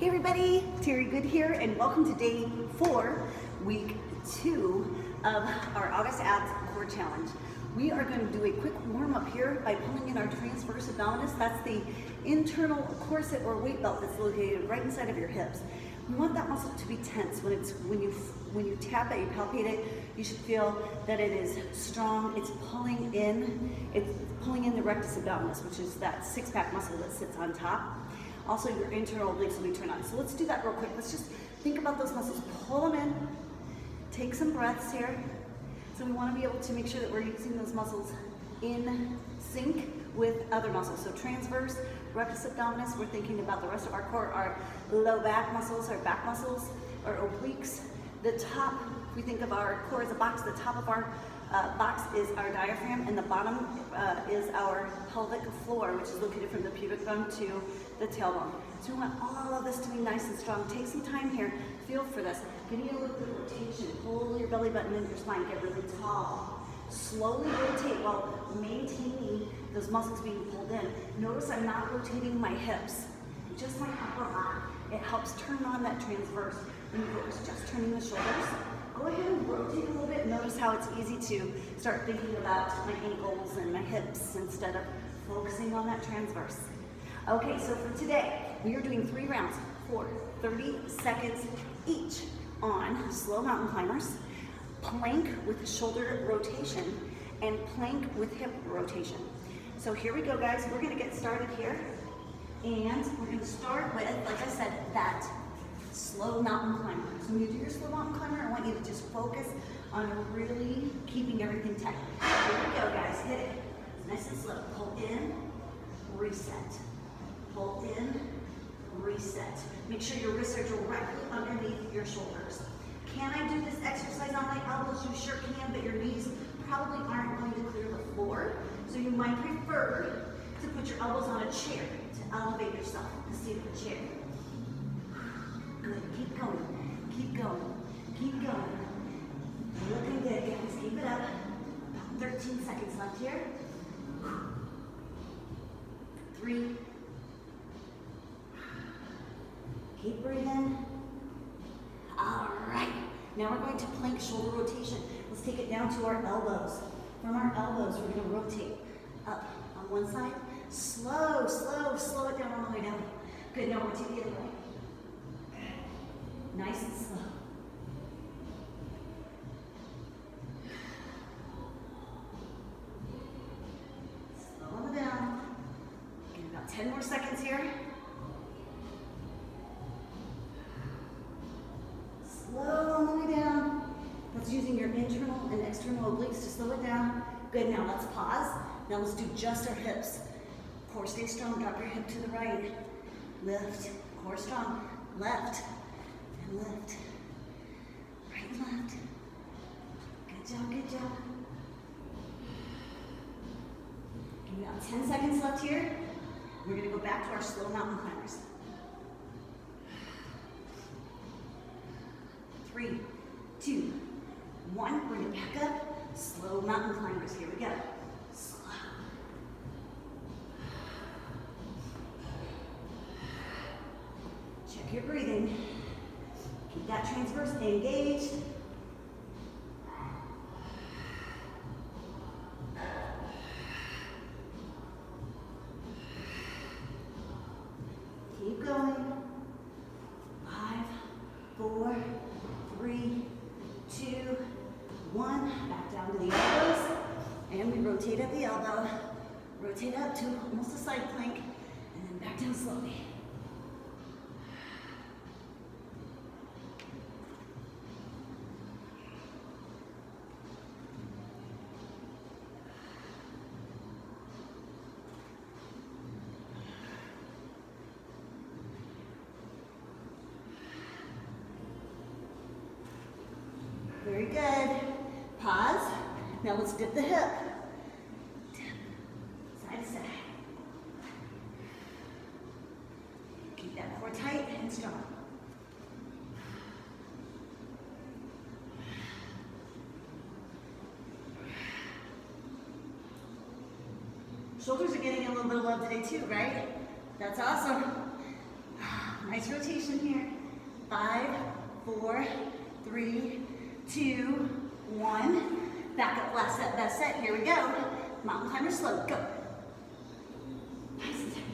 Hey everybody, Terry Good here, and welcome to day 4, week 2 of our August Abs Core Challenge. We are going to do a quick warm up here by pulling in our transverse abdominis. That's the internal corset or weight belt that's located right inside of your hips. We want that muscle to be tense. When you tap it, you palpate it, you should feel that it is strong. It's pulling in the rectus abdominis, which is that six-pack muscle that sits on top. Also, your internal obliques will be turned on. So let's do that real quick. Let's just think about those muscles. Pull them in. Take some breaths here. So we want to be able to make sure that we're using those muscles in sync with other muscles. So transverse, rectus abdominis, we're thinking about the rest of our core, our low back muscles, our back muscles, our obliques. The top, we think of our core as a box. The top of our box is our diaphragm, and the bottom is our pelvic floor, which is located from the pubic bone to the tailbone. So we want all of this to be nice and strong. Take some time here, feel for this. Give me a little bit of rotation. Pull your belly button into your spine, get really tall. Slowly rotate while maintaining those muscles being pulled in. Notice I'm not rotating my hips, just my upper arm. It helps turn on that transverse. When you focus just turning the shoulders, go ahead and rotate a little bit. Notice how it's easy to start thinking about my ankles and my hips instead of focusing on that transverse. Okay, so for today, we are doing 3 rounds for 30 seconds each on slow mountain climbers, plank with shoulder rotation, and plank with hip rotation. So here we go, guys. We're gonna get started here. And we're gonna start with, like I said, that slow mountain climber. So when you do your slow mountain climber, I want you to just focus on really keeping everything tight. Here we go, guys. Hit it. Nice and slow. Pull in, reset. Pull in, reset. Make sure your wrists are directly underneath your shoulders. Can I do this exercise on my elbows? You sure can, but your knees probably aren't going to clear the floor. So you might prefer to put your elbows on a chair to elevate yourself to seat of the chair. Good, keep going, keep going, keep going. Looking good, guys, keep it up. About 13 seconds left here. 3. Keep breathing. All right, now we're going to plank shoulder rotation. Let's take it down to our elbows. From our elbows, we're gonna rotate up on one side. Slow, slow, slow it down all the way down. Good, now rotate the other way. Nice and slow. Slow them down. Get about 10 more seconds here. Slow all the way down. That's using your internal and external obliques to slow it down. Good, now let's pause. Now let's do just our hips. Core stay strong, drop your hip to the right. Lift, core strong, left, and lift. Right and left. Good job, good job. Give me about 10 seconds left here. We're gonna go back to our slow mountain climbers. 3, 2, 1, bring it back up. Slow mountain climbers, here we go. Slow. Check your breathing. Keep that transverse engaged. Keep going. 5, 4, 3, 2, 1. Back down to the elbows. And we rotate at the elbow. Rotate up to almost a side plank. And then back down slowly. Very good. Pause. Now let's dip the hip. Dip. Side to side. Keep that core tight and strong. Shoulders are getting a little bit of love today too, right? That's awesome. Nice rotation here. 5, 4, 3, 2, 1. Back up, last set, best set. Here we go. Mountain climber slow, go. Nice and steady.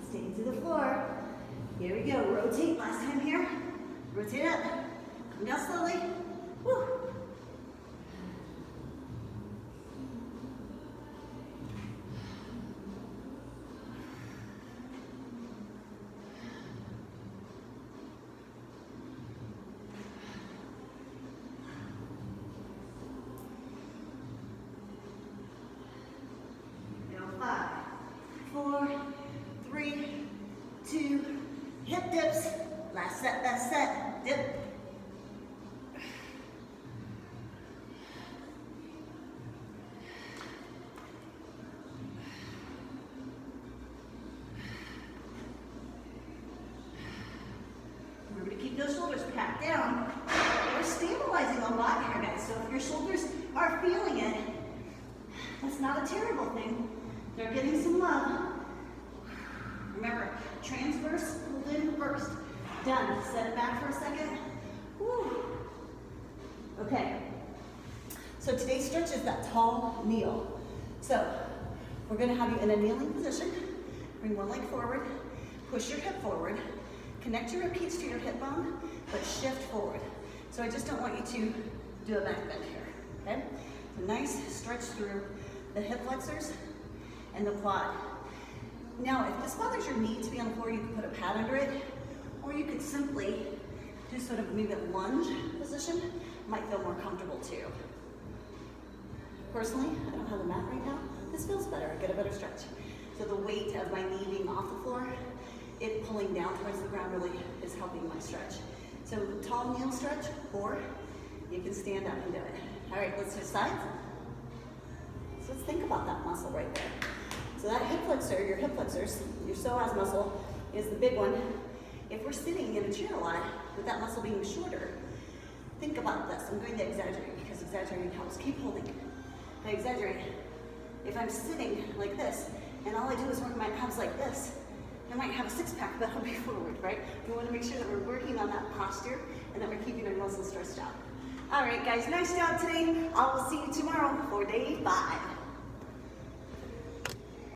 Stay to the floor. Here we go. Rotate. Last time here. Rotate up. Come down slowly. Woo. Now 5, 4, 3, 2, hip dips. Last set, best set. Dip. Remember to keep those shoulders packed down. We're stabilizing a lot here, guys. So if your shoulders are feeling it, that's not a terrible thing. They're getting some love. Remember, transverse, hold in first. Done. Set it back for a second. Woo. Okay. So today's stretch is that tall kneel. So we're going to have you in a kneeling position. Bring one leg forward. Push your hip forward. Connect your ribcage to your hip bone, but shift forward. So I just don't want you to do a back bend here. Okay? So nice stretch through the hip flexors and the quad. Now, if this bothers your knee to be on the floor, you can put a pad under it, or you could simply do sort of maybe a lunge position. Might feel more comfortable too. Personally, I don't have a mat right now. This feels better. I get a better stretch. So the weight of my knee being off the floor, it pulling down towards the ground really is helping my stretch. So tall kneel stretch, or you can stand up and do it. All right, let's switch sides. So let's think about that muscle right there. So that hip flexor, your hip flexors, your psoas muscle is the big one. If we're sitting in a chair a lot, with that muscle being shorter, think about this. I'm going to exaggerate because exaggerating helps. Keep holding. I exaggerate. If I'm sitting like this, and all I do is work my abs like this, I might have a six-pack, but I'll be forward, right? We want to make sure that we're working on that posture and that we're keeping our muscles stretched out. All right, guys, nice job today. I will see you tomorrow for day 5.